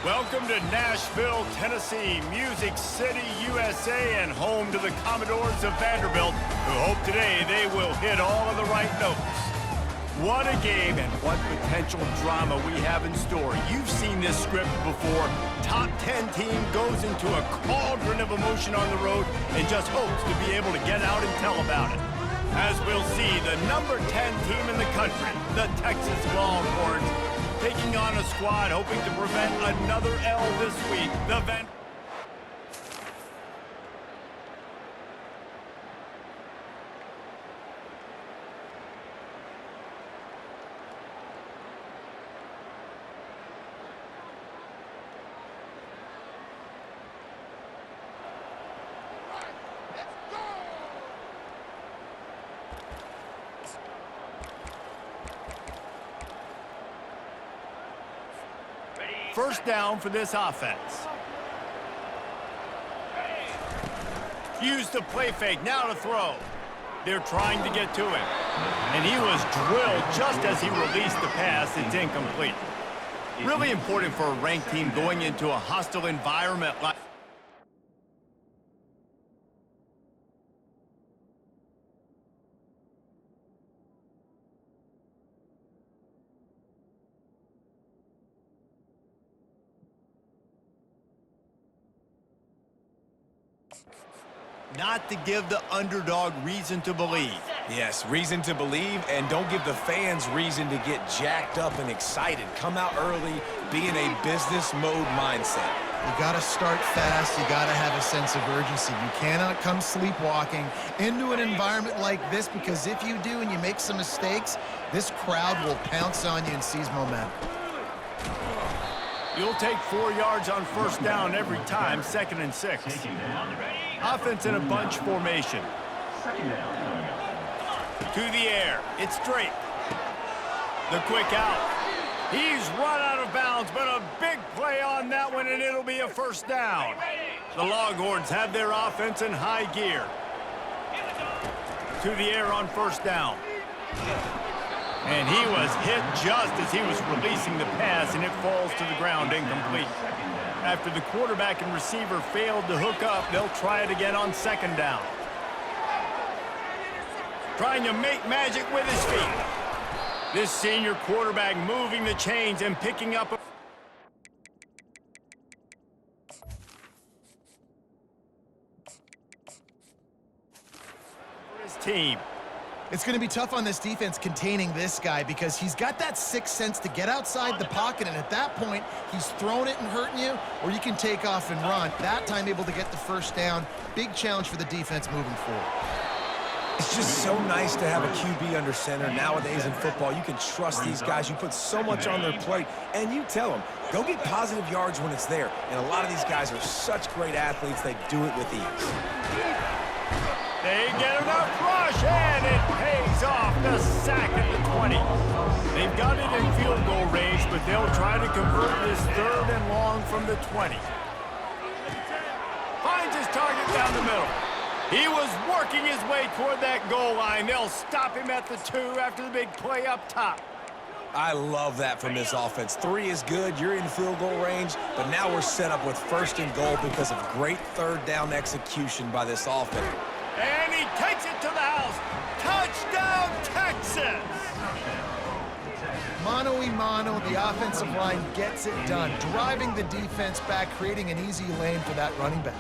Welcome to Nashville, Tennessee, Music City, USA, and home to the Commodores of Vanderbilt, who hope today they will hit all of the right notes. What a game and what potential drama we have in store. You've seen this script before. Top 10 team goes into a cauldron of emotion on the road and just hopes to be able to get out and tell about it. As we'll see, the number 10 team in the country, the Texas Longhorns, taking on a squad hoping to prevent another L this week. The First down for this offense. Use the play fake, now to throw. They're trying to get to him. And he was drilled just as he released the pass. It's incomplete. Really important for a ranked team going into a hostile environment like not to give the underdog reason to believe. Yes, reason to believe, and don't give the fans reason to get jacked up and excited. Come out early, be in a business mode mindset. You gotta start fast, you gotta have a sense of urgency. You cannot come sleepwalking into an environment like this, because if you do and you make some mistakes, this crowd will pounce on you and seize momentum. You'll take 4 yards on first down every time, 2nd and 6. Offense in a bunch formation. To the air. It's Drake. The quick out. He's run out of bounds, but a big play on that one, and it'll be a first down. The Longhorns have their offense in high gear. To the air on first down. And he was hit just as he was releasing the pass, and it falls to the ground incomplete. After the quarterback and receiver failed to hook up, they'll try it again on 2nd down. Trying to make magic with his feet. This senior quarterback moving the chains and picking up his team. It's going to be tough on this defense containing this guy, because he's got that sixth sense to get outside the pocket, and at that point, he's throwing it and hurting you, or you can take off and run. That time able to get the first down. Big challenge for the defense moving forward. It's just so nice to have a QB under center. Nowadays in football, you can trust these guys. You put so much on their plate, and you tell them, go get positive yards when it's there. And a lot of these guys are such great athletes, they do it with ease. They get enough rush, and it pays off. The sack at the 20. They've got it in field goal range, but they'll try to convert this 3rd and long from the 20. Finds his target down the middle. He was working his way toward that goal line. They'll stop him at the 2 after the big play up top. I love that from this offense. 3 is good, you're in field goal range, but now we're set up with 1st and goal because of great 3rd down execution by this offense. And he takes it to the house. Touchdown, Texas! Mano-a-mano, the offensive line gets it done, driving the defense back, creating an easy lane for that running back.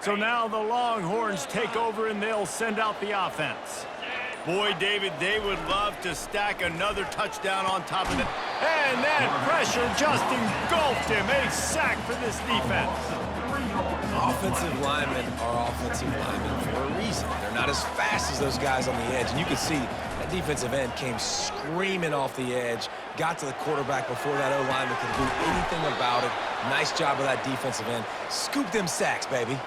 So now the Longhorns take over and they'll send out the offense. Boy, David, they would love to stack another touchdown on top of it. And that pressure just engulfed him. A sack for this defense. Offensive linemen are offensive linemen for a reason. They're not as fast as those guys on the edge. And you can see that defensive end came screaming off the edge, got to the quarterback before that O-lineman could do anything about it. Nice job of that defensive end. Scoop them sacks, baby.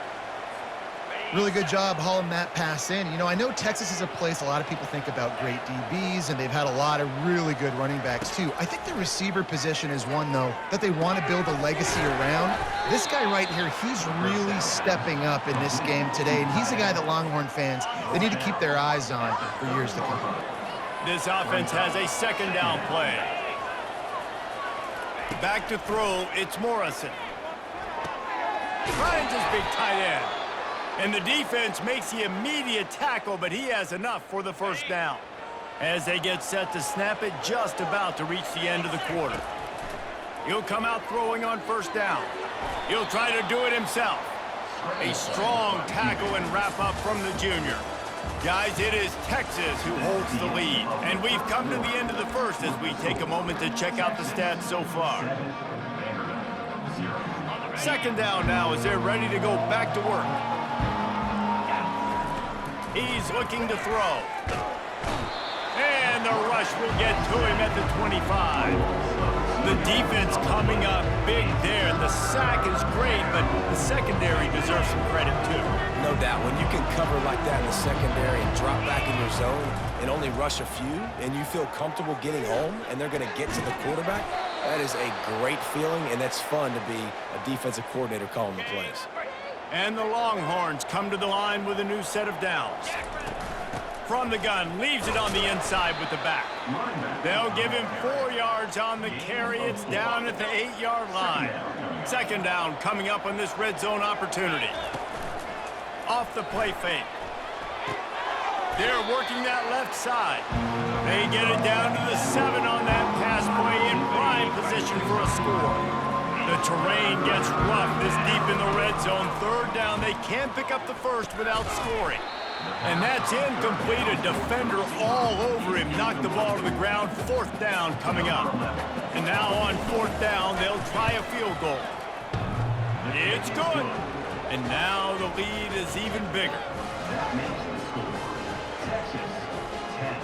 Really good job hauling that pass in. You know, I know Texas is a place a lot of people think about great DBs, and they've had a lot of really good running backs, too. I think the receiver position is one, though, that they want to build a legacy around. This guy right here, he's really stepping up in this game today, and he's a guy that Longhorn fans, they need to keep their eyes on for years to come. This offense has a second down play. Back to throw, it's Morrison. Finds his big tight end. And the defense makes the immediate tackle, but he has enough for the first down. As they get set to snap it, just about to reach the end of the quarter. He'll come out throwing on first down. He'll try to do it himself. A strong tackle and wrap up from the junior. Guys, it is Texas who holds the lead. And we've come to the end of the first as we take a moment to check out the stats so far. Second down now as they're ready to go back to work. He's looking to throw. And the rush will get to him at the 25. The defense coming up big there. The sack is great, but the secondary deserves some credit too. No doubt. When you can cover like that in the secondary and drop back in your zone and only rush a few, and you feel comfortable getting home, and they're going to get to the quarterback, that is a great feeling, and that's fun to be a defensive coordinator calling the plays. And the Longhorns come to the line with a new set of downs. From the gun, leaves it on the inside with the back. They'll give him 4 yards on the carry. It's down at the 8-yard line. Second down coming up on this red zone opportunity. Off the play fake. They're working that left side. They get it down to the 7 on that pass play in prime position for a score. The terrain gets rough this deep in the red zone. Third down, they can't pick up the first without scoring. And that's incomplete. A defender all over him. Knocked the ball to the ground. Fourth down coming up. And now on fourth down, they'll try a field goal. It's good. And now the lead is even bigger. That makes the score Texas 10,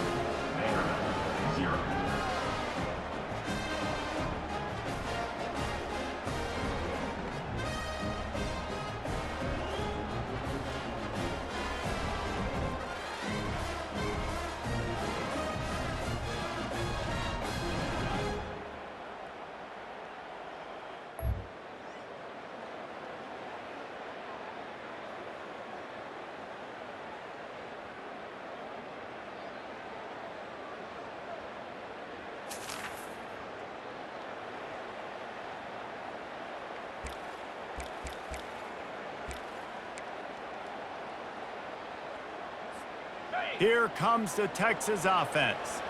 Maryland 0. Here comes the Texas offense.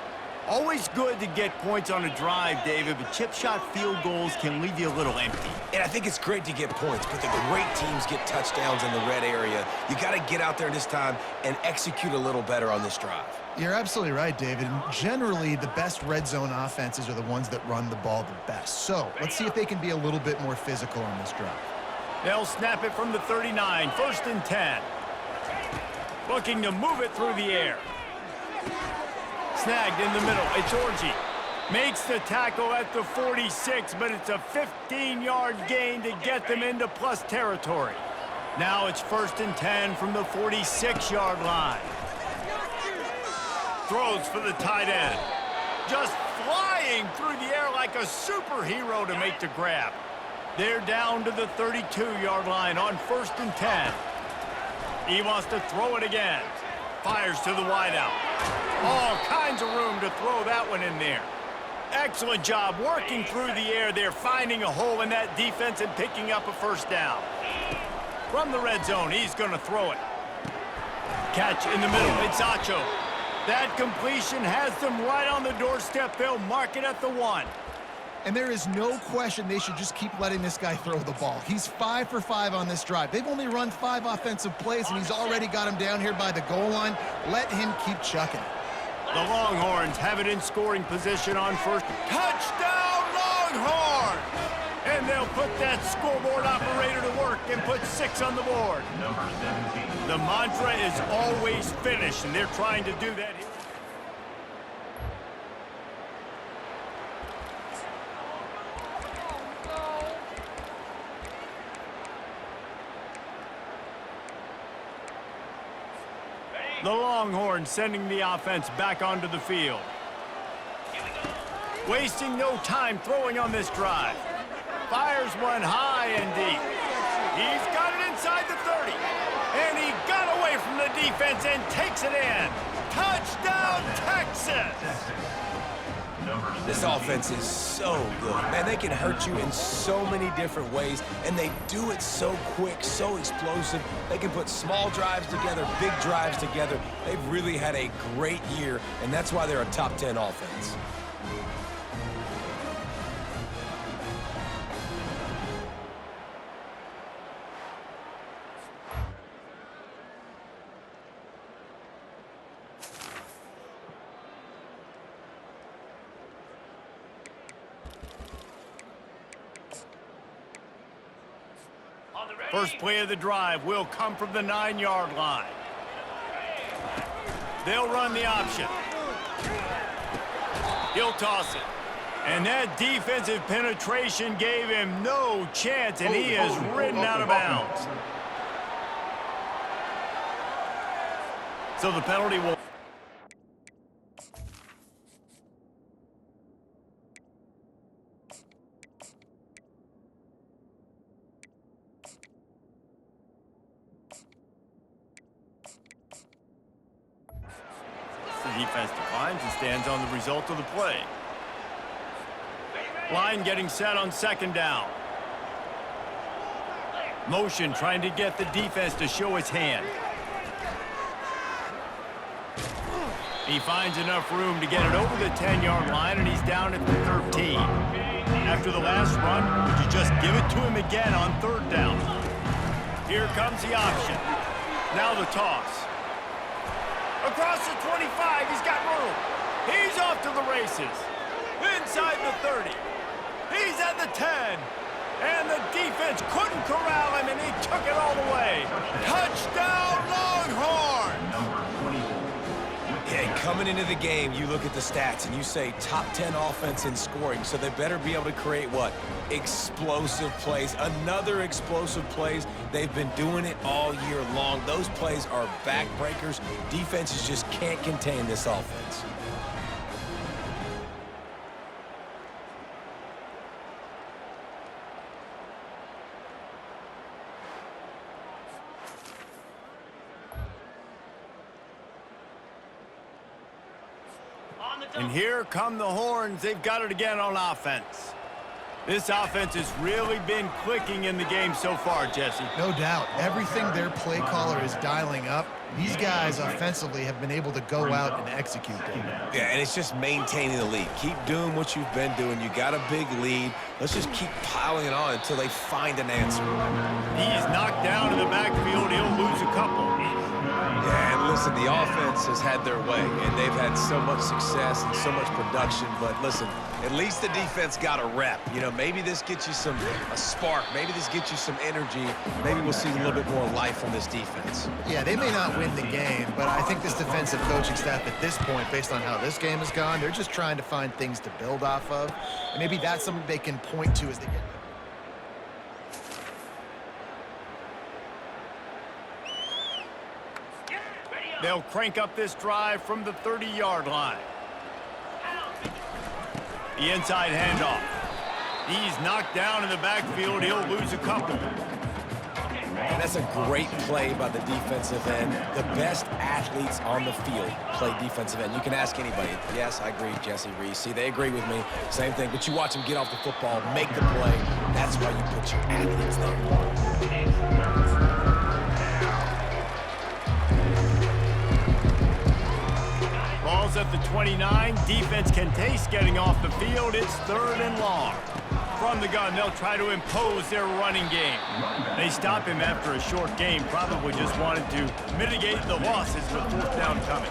Always good to get points on a drive, David, but chip shot field goals can leave you a little empty. And I think it's great to get points, but the great teams get touchdowns in the red area. You got to get out there this time and execute a little better on this drive. You're absolutely right, David. Generally, the best red zone offenses are the ones that run the ball the best. So let's see if they can be a little bit more physical on this drive. They'll snap it from the 39, first and 10. Looking to move it through the air. Snagged in the middle. It's Orji. Makes the tackle at the 46, but it's a 15-yard gain to get them into plus territory. Now it's first and 10 from the 46-yard line. Throws for the tight end. Just flying through the air like a superhero to make the grab. They're down to the 32-yard line on first and 10. He wants to throw it again. Fires to the wideout. All kinds of room to throw that one in there. Excellent job working through the air. They're finding a hole in that defense and picking up a first down. From the red zone, he's going to throw it. Catch in the middle. It's Acho. That completion has them right on the doorstep. They'll mark it at the 1. And there is no question they should just keep letting this guy throw the ball. He's 5 for 5 on this drive. They've only run 5 offensive plays, and he's already got him down here by the goal line. Let him keep chucking it. The Longhorns have it in scoring position on first. Touchdown, Longhorns! And they'll put that scoreboard operator to work and put 6 on the board. Number 17. The mantra is always finish, and they're trying to do that here. The Longhorns sending the offense back onto the field. Wasting no time throwing on this drive. Fires one high and deep. He's got it inside the 30. And he got away from the defense and takes it in. Touchdown, Texas! This offense is so good. Man, they can hurt you in so many different ways, and they do it so quick, so explosive. They can put small drives together, big drives together. They've really had a great year, and that's why they're a top 10 offense. First play of the drive will come from the 9-yard line. They'll run the option. He'll toss it. And that defensive penetration gave him no chance, and he is ridden out of bounds. So the penalty will... The defense declines and stands on the result of the play. Line getting set on second down. Motion trying to get the defense to show his hand. He finds enough room to get it over the 10-yard line, and he's down at the 13. After the last run, would you just give it to him again on third down? Here comes the option. Now the toss. Across the 25, he's got room. He's off to the races. Inside the 30. He's at the 10. And the defense couldn't corral him, and he took it all the way. Touchdown, Longhorns! Yeah, coming into the game, you look at the stats and you say top 10 offense in scoring, so they better be able to create what? Explosive plays. Another explosive plays. They've been doing it all year long. Those plays are backbreakers. Defenses just can't contain this offense. And here come the Horns. They've got it again on offense. This offense has really been clicking in the game so far, Jesse. No doubt. Everything their play caller is dialing up, these guys offensively have been able to go out and execute them. Yeah, and it's just maintaining the lead. Keep doing what you've been doing. You got a big lead. Let's just keep piling it on until they find an answer. He's knocked down in the backfield. He'll lose a couple. Yeah, and listen, the offense has had their way, and they've had so much success and so much production. But listen, at least the defense got a rep. You know, maybe this gets you a spark. Maybe this gets you some energy. Maybe we'll see a little bit more life from this defense. Yeah, they may not win the game, but I think this defensive coaching staff at this point, based on how this game has gone, they're just trying to find things to build off of. And maybe that's something they can point to as they get... They'll crank up this drive from the 30-yard line. The inside handoff. He's knocked down in the backfield. He'll lose a couple. And that's a great play by the defensive end. The best athletes on the field play defensive end. You can ask anybody. Yes, I agree, Jesse Reese. See, they agree with me. Same thing. But you watch them get off the football, make the play. That's why you put your athletes there. ball's at the 29. Defense can taste getting off the field. It's 3rd and long. From the gun, they'll try to impose their running game. They stop him after a short game, probably just wanted to mitigate the losses with 4th down coming.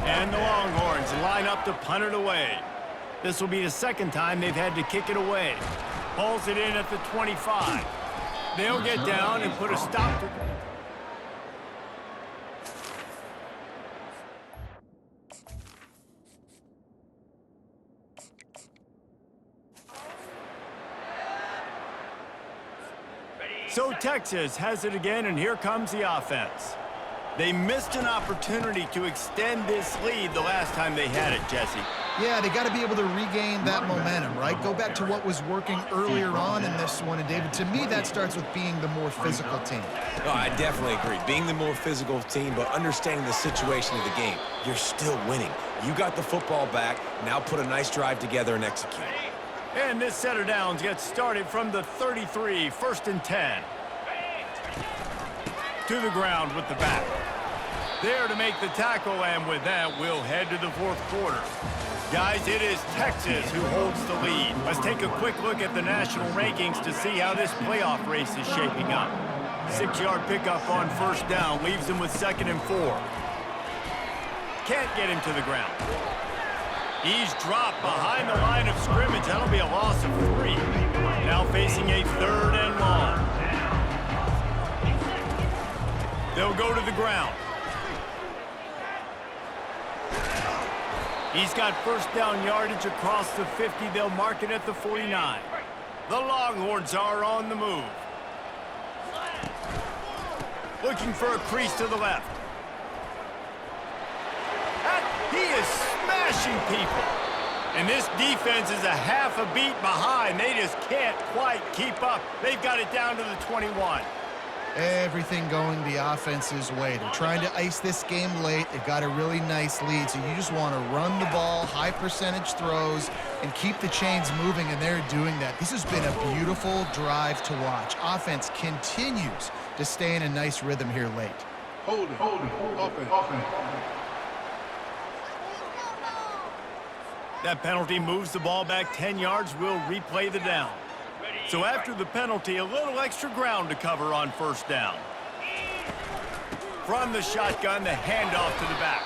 And the Longhorns line up to punt it away. This will be the 2nd time they've had to kick it away. Hauls it in at the 25. They'll get down and put a stop to it. So Texas has it again, and here comes the offense. They missed an opportunity to extend this lead the last time they had it, Jesse. Yeah, they got to be able to regain that momentum, right? Go back to what was working earlier on in this one. And, David, to me, that starts with being the more physical team. No, I definitely agree. Being the more physical team, but understanding the situation of the game. You're still winning. You got the football back. Now put a nice drive together and execute. And this set of downs gets started from the 33, 1st and 10. To the ground with the back. There to make the tackle, and with that, we'll head to the 4th quarter. Guys, it is Texas who holds the lead. Let's take a quick look at the national rankings to see how this playoff race is shaping up. 6-yard pickup on 1st down leaves him with 2nd and 4. Can't get him to the ground. He's dropped behind the line of scrimmage. That'll be a loss of 3. Now facing a 3rd and long. They'll go to the ground. He's got 1st down yardage across the 50. They'll mark it at the 49. The Longhorns are on the move. Looking for a crease to the left. He is smashing people. And this defense is a half a beat behind. They just can't quite keep up. They've got it down to the 21. Everything going the offense's way. They're trying to ice this game late. They've got a really nice lead, so you just want to run the ball, high percentage throws, and keep the chains moving, and they're doing that. This has been a beautiful drive to watch. Offense continues to stay in a nice rhythm here late. Hold it. Offense. That penalty moves the ball back 10 yards. We'll replay the down. So after the penalty, a little extra ground to cover on 1st down. From the shotgun, the handoff to the back.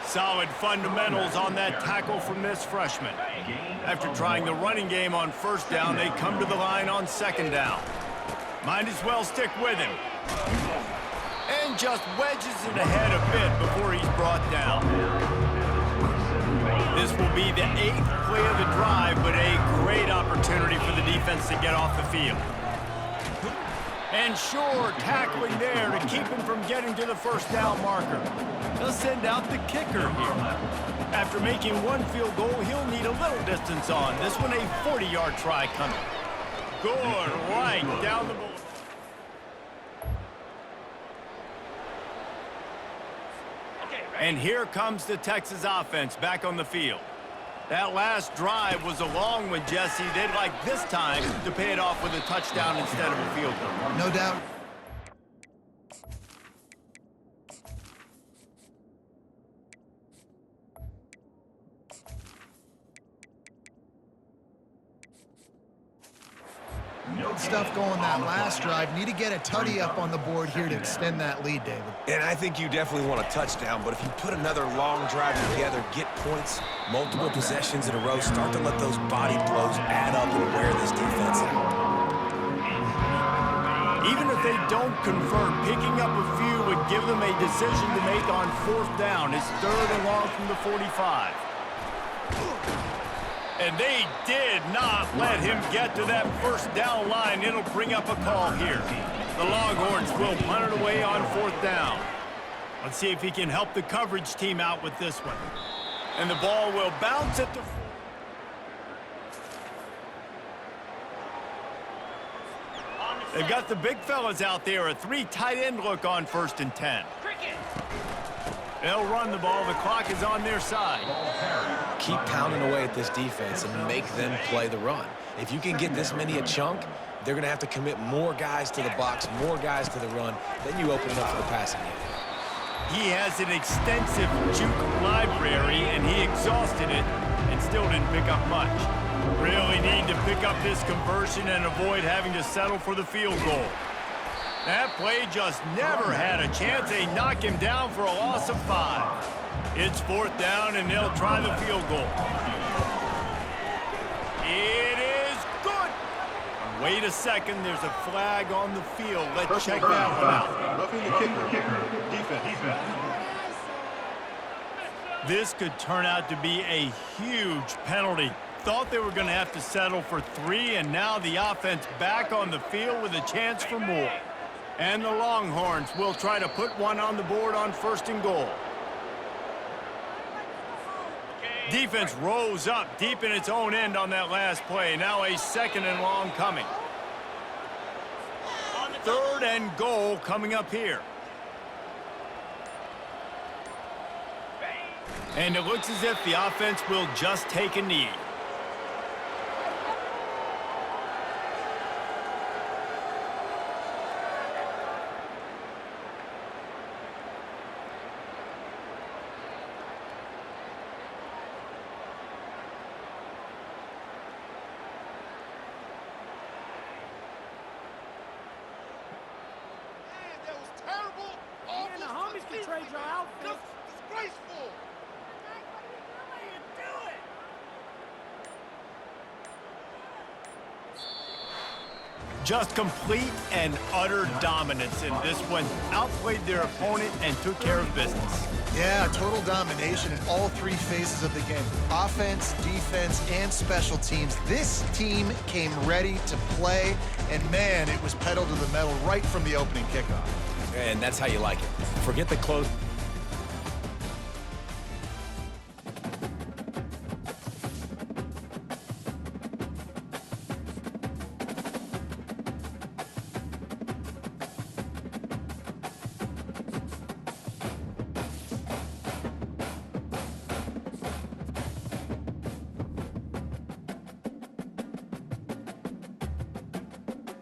Solid fundamentals on that tackle from this freshman. After trying the running game on 1st down, they come to the line on 2nd down. Might as well stick with him. And just wedges it ahead a bit before he's brought down. This will be the 8th play of the drive, but a great opportunity for the defense to get off the field. And sure, tackling there to keep him from getting to the 1st down marker. They'll send out the kicker here. After making 1 field goal, he'll need a little distance on. This one a 40-yard try coming. Good right down the board. And here comes the Texas offense back on the field. That last drive was a long one, Jesse. They'd like this time to pay it off with a touchdown instead of a field goal. No doubt. Stuff going that last drive. Need to get a tutty up on the board here to extend that lead, David. And I think you definitely want a touchdown, but if you put another long drive together, get points, multiple possessions in a row, start to let those body blows add up and wear this defense out. Even if they don't convert, picking up a few would give them a decision to make on 4th down. It's 3rd and long from the 45. And they did not let him get to that 1st down line. It'll bring up a call here. The Longhorns will punt it away on 4th down. Let's see if he can help the coverage team out with this one. And the ball will bounce at the... They've got the big fellas out there. A 3 tight end look on 1st and 10. They'll run the ball. The clock is on their side. Keep pounding away at this defense and make them play the run. If you can get this many a chunk, they're going to have to commit more guys to the box, more guys to the run. Then you open it up for the passing game. He has an extensive juke library, and he exhausted it and still didn't pick up much. Really need to pick up this conversion and avoid having to settle for the field goal. That play just never had a chance. They knock him down for a loss of 5. It's 4th down, and they'll try the field goal. It is good. Wait a second, there's a flag on the field. Let's check that one out. Roughing the kicker. Defense. This could turn out to be a huge penalty. Thought they were going to have to settle for 3, and now the offense back on the field with a chance for more. And the Longhorns will try to put one on the board on 1st and goal. Defense rose up deep in its own end on that last play. Now a 2nd and long coming. 3rd and goal coming up here. And it looks as if the offense will just take a knee. Disgraceful. Just complete and utter dominance in this one. Outplayed their opponent and took care of business. Yeah, total domination in all 3 phases of the game. Offense, defense, and special teams. This team came ready to play, and man, it was pedal to the metal right from the opening kickoff. And that's how you like it. Forget the close.